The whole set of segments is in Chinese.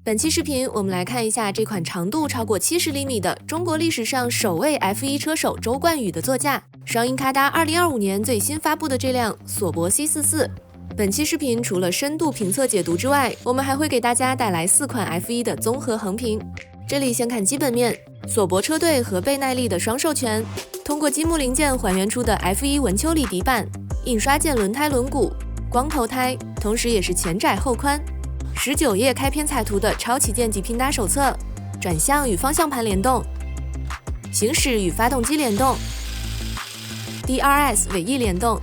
本期视频我们来看一下这款长度超过70厘米的中国历史上首位 F1 车手周冠宇的座驾，双鹰咔哒2025年最新发布的这辆索博 C44。本期视频除了深度评测解读之外，我们还会给大家带来4款 F1 的综合横评。这里先看基本面，索博车队和倍耐力的双授权，通过积木零件还原出的 F1 文丘里底板，印刷件轮胎轮毂，光头胎，同时也是前窄后宽。19页开篇彩图的超旗舰级拼搭手册，转向与方向盘联动，行驶与发动机联动， DRS 尾翼联动，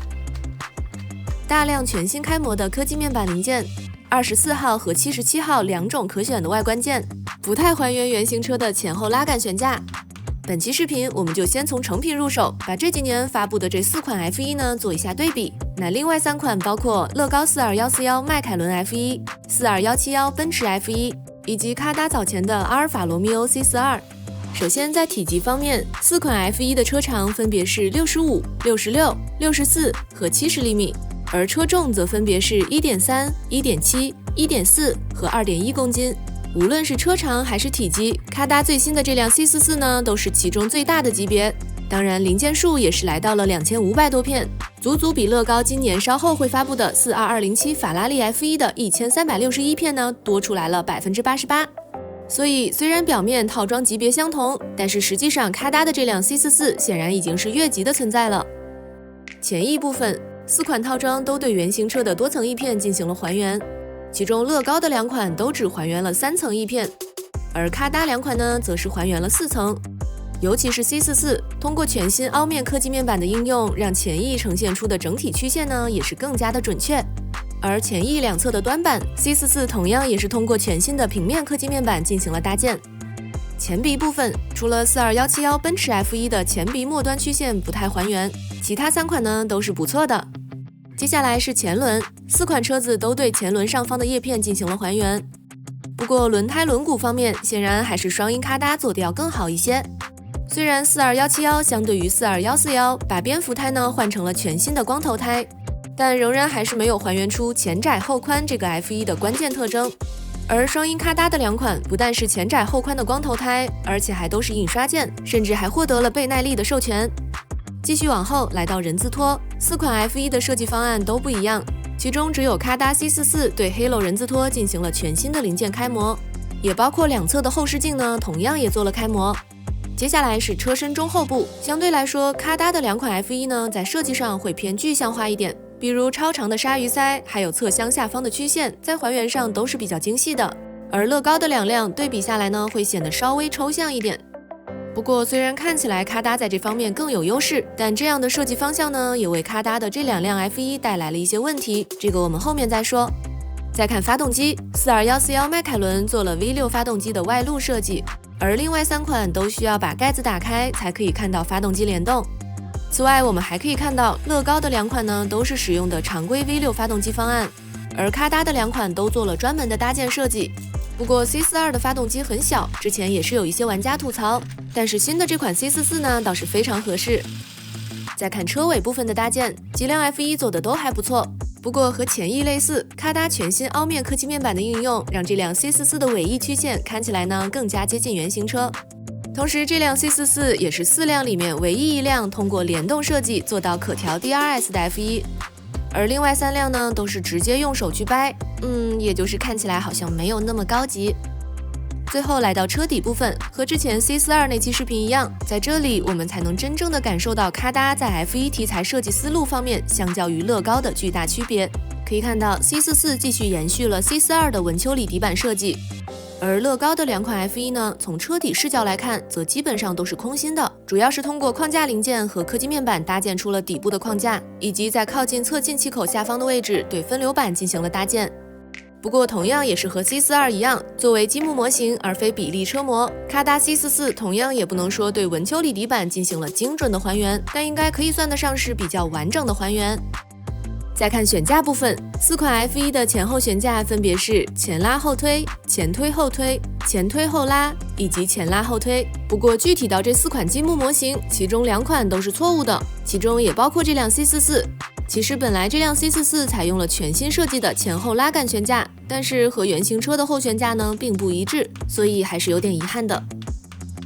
大量全新开模的科技面板零件，24号和77号2种可选的外观件，不太还原原型车的前后拉杆悬架。本期视频我们就先从成品入手，把这几年发布的这4款 F1 呢做一下对比。那另外3款包括乐高42141迈凯伦 F1、42171奔驰 F1 以及咔哒早前的阿尔法罗密欧 C42。首先在体积方面，4款 F1 的车长分别是65、66、64和70厘米，而车重则分别是 1.3、1.7、1.4和 2.1公斤。无论是车长还是体积，咔哒最新的这辆 C44 呢都是其中最大的级别。当然零件数也是来到了2500多片，足足比乐高今年稍后会发布的42207法拉利 F1 的1361片呢多出来了 88%。所以虽然表面套装级别相同，但是实际上咔哒的这辆 C44 显然已经是越级的存在了。前翼部分，4款套装都对原型车的多层翼片进行了还原，其中乐高的2款都只还原了3层翼片，而咔哒2款呢则是还原了4层。尤其是 C44 通过全新凹面科技面板的应用，让前翼呈现出的整体曲线呢也是更加的准确。而前翼两侧的端板 C44 同样也是通过全新的平面科技面板进行了搭建。前鼻部分，除了42171奔驰 F1 的前鼻末端曲线不太还原，其他3款呢都是不错的。接下来是前轮，4款车子都对前轮上方的叶片进行了还原。不过轮胎轮毂方面，显然还是双鹰咔哒做的要更好一些。虽然42171相对于42141把蝙蝠胎呢换成了全新的光头胎，但仍然还是没有还原出前窄后宽这个 F1 的关键特征。而双鹰咔哒的2款不但是前窄后宽的光头胎，而且还都是印刷件，甚至还获得了倍耐力的授权。继续往后来到人字拖，4款 F1 的设计方案都不一样，其中只有咔哒 C44 对 Halo 人字拖进行了全新的零件开模，也包括两侧的后视镜呢同样也做了开模。接下来是车身中后部，相对来说咔哒的2款 F1 呢在设计上会偏具象化一点，比如超长的鲨鱼鳃还有侧箱下方的曲线在还原上都是比较精细的，而乐高的2辆对比下来呢会显得稍微抽象一点。不过虽然看起来咔哒在这方面更有优势，但这样的设计方向呢也为咔哒的这2辆 F1 带来了一些问题，这个我们后面再说。再看发动机，42141迈凯伦做了 V6 发动机的外露设计，而另外3款都需要把盖子打开才可以看到发动机联动。此外我们还可以看到乐高的2款呢都是使用的常规 V6 发动机方案，而咔哒的2款都做了专门的搭建设计。不过 C42 的发动机很小，之前也是有一些玩家吐槽，但是新的这款 C44 呢倒是非常合适。再看车尾部分的搭建，几辆 F1 做的都还不错，不过和前翼类似，咔哒全新凹面科技面板的应用让这辆 C44 的尾翼曲线看起来呢更加接近原型车。同时这辆 C44 也是4辆里面唯一1辆通过联动设计做到可调 DRS 的 F1， 而另外3辆呢都是直接用手去掰，也就是看起来好像没有那么高级。最后来到车底部分，和之前 C42 那期视频一样，在这里我们才能真正的感受到咔哒在 F1 题材设计思路方面相较于乐高的巨大区别。可以看到 C44 继续延续了 C42 的文丘里底板设计，而乐高的2款 F1 呢，从车底视角来看则基本上都是空心的，主要是通过框架零件和科技面板搭建出了底部的框架，以及在靠近侧进气口下方的位置对分流板进行了搭建。不过同样也是和 C42 一样，作为积木模型而非比例车模，咔哒 C44 同样也不能说对文丘里底板进行了精准的还原，但应该可以算得上是比较完整的还原。再看悬架部分，4款 F1 的前后悬架分别是前拉后推、前推后推、前推后拉以及前拉后推。不过具体到这4款积木模型，其中2款都是错误的，其中也包括这辆 C44。其实本来这辆 C44 采用了全新设计的前后拉杆悬架，但是和原型车的后悬架呢并不一致，所以还是有点遗憾的。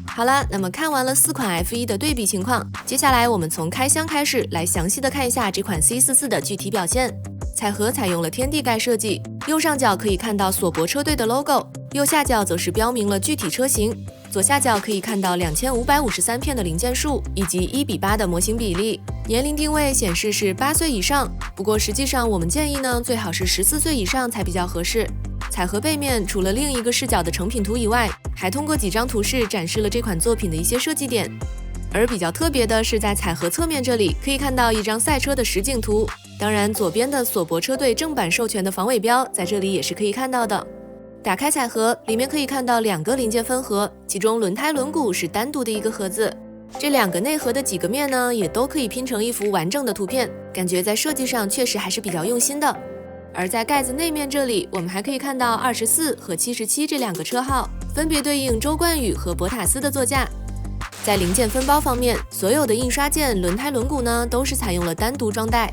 好了，那么看完了4款 F1 的对比情况，接下来我们从开箱开始来详细的看一下这款 C44 的具体表现。彩盒采用了天地盖设计，右上角可以看到索博车队的 logo， 右下角则是标明了具体车型，左下角可以看到2553片的零件数以及1:8的模型比例。年龄定位显示是8岁以上，不过实际上我们建议呢，最好是14岁以上才比较合适。彩盒背面除了另一个视角的成品图以外，还通过几张图示展示了这款作品的一些设计点。而比较特别的是，在彩盒侧面这里可以看到一张赛车的实景图，当然左边的索博车队正版授权的防伪标在这里也是可以看到的。打开彩盒，里面可以看到2个零件分盒，其中轮胎轮毂是单独的一个盒子。这2个内盒的几个面呢，也都可以拼成一幅完整的图片，感觉在设计上确实还是比较用心的。而在盖子内面这里，我们还可以看到24和77这2个车号，分别对应周冠宇和博塔斯的座驾。在零件分包方面，所有的印刷件、轮胎轮毂呢都是采用了单独装袋，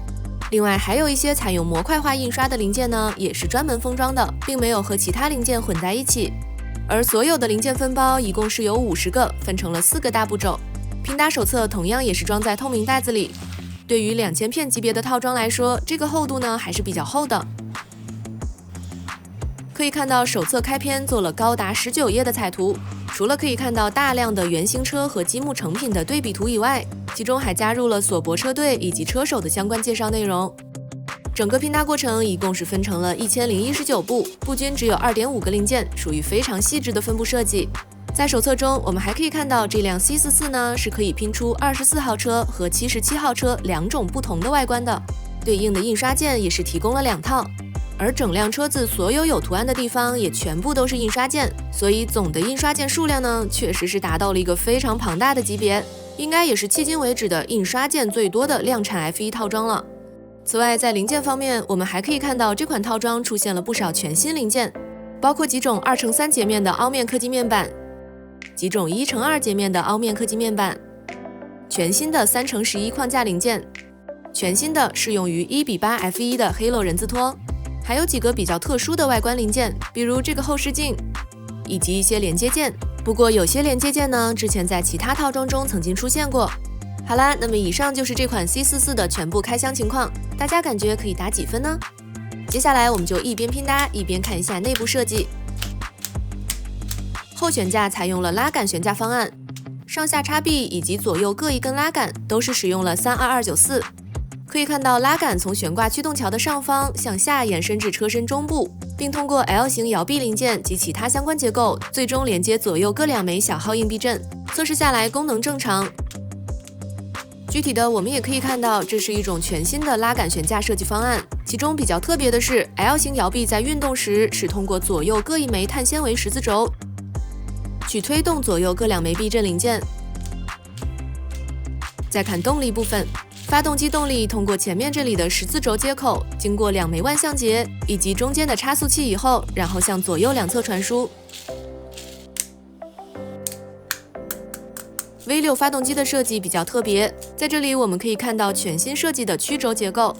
另外还有一些采用模块化印刷的零件呢，也是专门封装的，并没有和其他零件混在一起。而所有的零件分包一共是有50个，分成了4个大步骤。拼搭手册同样也是装在透明袋子里。对于2000片级别的套装来说，这个厚度呢还是比较厚的。可以看到手册开篇做了高达19页的彩图，除了可以看到大量的原型车和积木成品的对比图以外，其中还加入了索博车队以及车手的相关介绍内容。整个拼搭过程一共是分成了1019步，步均只有2.5个零件，属于非常细致的分布设计。在手册中，我们还可以看到这辆 C44 呢是可以拼出24号车和77号车2种不同的外观的，对应的印刷件也是提供了2套。而整辆车子所有有图案的地方也全部都是印刷件，所以总的印刷件数量呢，确实是达到了一个非常庞大的级别，应该也是迄今为止的印刷件最多的量产 F1 套装了。此外，在零件方面，我们还可以看到这款套装出现了不少全新零件，包括几种2×3截面的凹面科技面板，几种1×2截面的凹面科技面板，全新的3×11框架零件，全新的适用于1:8 F1 的 Halo 人字拖，还有几个比较特殊的外观零件，比如这个后视镜，以及一些连接件。不过有些连接件呢，之前在其他套装中曾经出现过。好啦，那么以上就是这款 C44 的全部开箱情况，大家感觉可以打几分呢？接下来我们就一边拼搭一边看一下内部设计。后悬架采用了拉杆悬架方案，上下叉臂以及左右各一根拉杆都是使用了32294。可以看到拉杆从悬挂驱动桥的上方向下延伸至车身中部，并通过 L 型摇臂零件及其他相关结构，最终连接左右各2枚小号硬避震。测试下来功能正常。具体的我们也可以看到，这是一种全新的拉杆悬架设计方案，其中比较特别的是 L 型摇臂在运动时是通过左右各一枚碳纤维十字轴去推动左右各2枚避震零件。再看动力部分，发动机动力通过前面这里的十字轴接口，经过2枚万向节以及中间的差速器以后，然后向左右2侧传输。V6 发动机的设计比较特别，在这里我们可以看到全新设计的曲轴结构，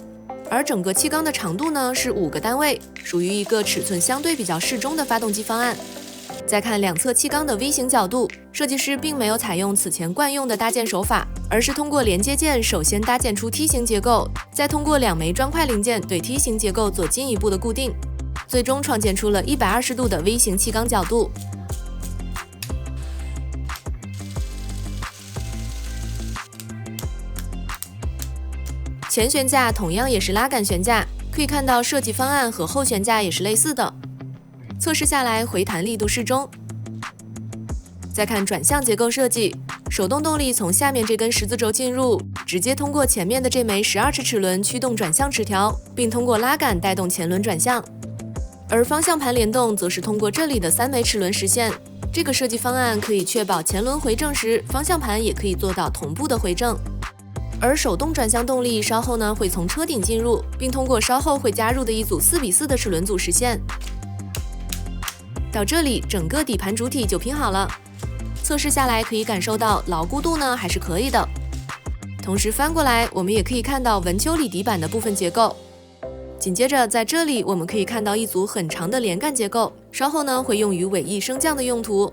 而整个气缸的长度呢是5个单位，属于一个尺寸相对比较适中的发动机方案。再看2侧气缸的 V 型角度，设计师并没有采用此前惯用的搭建手法，而是通过连接件首先搭建出梯形结构，再通过2枚砖块零件对梯形结构做进一步的固定，最终创建出了120度的 V 型气缸角度。前悬架同样也是拉杆悬架，可以看到设计方案和后悬架也是类似的。测试下来回弹力度适中。再看转向结构设计，手动动力从下面这根十字轴进入，直接通过前面的这枚12齿齿轮驱动转向齿条，并通过拉杆带动前轮转向。而方向盘联动则是通过这里的3枚齿轮实现。这个设计方案可以确保前轮回正时，方向盘也可以做到同步的回正。而手动转向动力稍后呢会从车顶进入，并通过稍后会加入的一组4:4的齿轮组实现。到这里，整个底盘主体就拼好了。测试下来可以感受到牢固度呢还是可以的。同时翻过来，我们也可以看到文丘里底板的部分结构。紧接着在这里我们可以看到一组很长的连杆结构，稍后呢会用于尾翼升降的用途。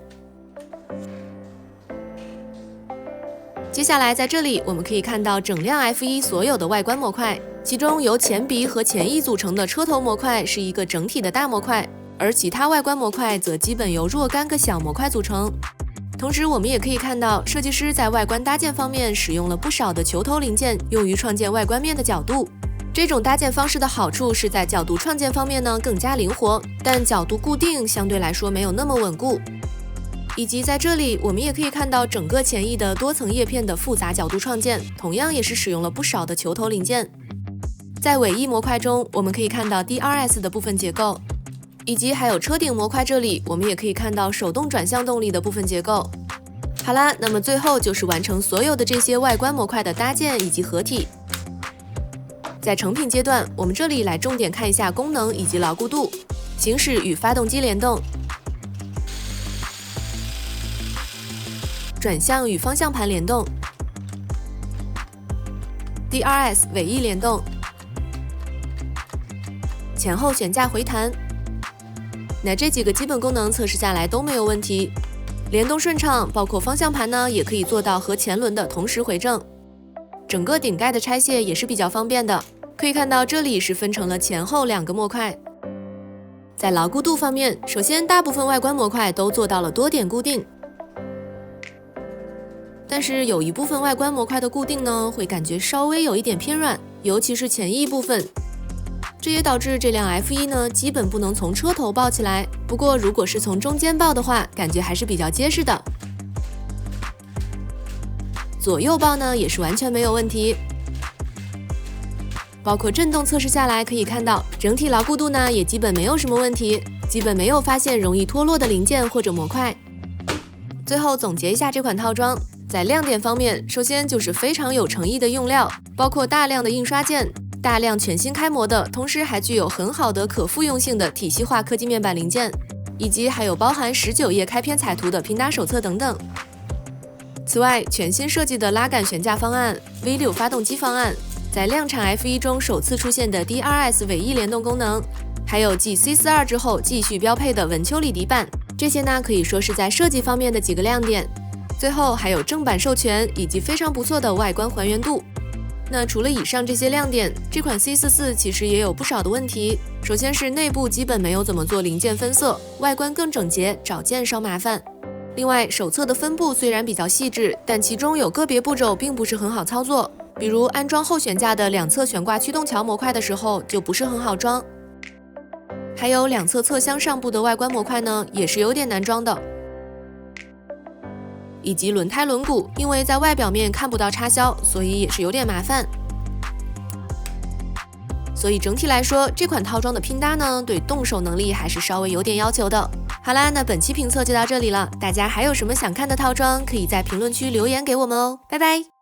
接下来在这里我们可以看到整辆 F1 所有的外观模块，其中由前鼻和前翼组成的车头模块是一个整体的大模块，而其他外观模块则基本由若干个小模块组成。同时我们也可以看到，设计师在外观搭建方面使用了不少的球头零件，用于创建外观面的角度。这种搭建方式的好处是在角度创建方面呢更加灵活，但角度固定相对来说没有那么稳固。以及在这里我们也可以看到整个前翼的多层叶片的复杂角度创建，同样也是使用了不少的球头零件。在尾翼模块中，我们可以看到 DRS 的部分结构，以及还有车顶模块这里我们也可以看到手动转向动力的部分结构。好啦，那么最后就是完成所有的这些外观模块的搭建以及合体。在成品阶段，我们这里来重点看一下功能以及牢固度、行驶与发动机联动、转向与方向盘联动、DRS 尾翼联动、前后悬架回弹。那这几个基本功能测试下来都没有问题，联动顺畅，包括方向盘呢也可以做到和前轮的同时回正。整个顶盖的拆卸也是比较方便的，可以看到这里是分成了前后2个模块。在牢固度方面，首先大部分外观模块都做到了多点固定，但是有一部分外观模块的固定呢会感觉稍微有一点偏软，尤其是前翼部分。这也导致这辆 F1 呢基本不能从车头抱起来，不过如果是从中间抱的话，感觉还是比较结实的。左右抱呢也是完全没有问题，包括震动测试下来可以看到，整体牢固度呢也基本没有什么问题，基本没有发现容易脱落的零件或者模块。最后总结一下这款套装，在亮点方面，首先就是非常有诚意的用料，包括大量的印刷件、大量全新开模的，同时还具有很好的可复用性的体系化科技面板零件，以及还有包含19页开篇彩图的拼搭手册等等。此外，全新设计的拉杆悬架方案、V6 发动机方案，在量产 F1 中首次出现的 DRS 尾翼联动功能，还有继 C42 之后继续标配的文丘里底板，这些呢可以说是在设计方面的几个亮点。最后还有正版授权以及非常不错的外观还原度。那除了以上这些亮点，这款 C44 其实也有不少的问题。首先是内部基本没有怎么做零件分色，外观更整洁，找件稍麻烦。另外，手册的分布虽然比较细致，但其中有个别步骤并不是很好操作，比如安装后悬架的两侧悬挂驱动桥模块的时候就不是很好装。还有两侧侧箱上部的外观模块呢，也是有点难装的。以及轮胎轮毂，因为在外表面看不到插销，所以也是有点麻烦。所以整体来说，这款套装的拼搭呢，对动手能力还是稍微有点要求的。好啦，那本期评测就到这里了，大家还有什么想看的套装，可以在评论区留言给我们哦，拜拜。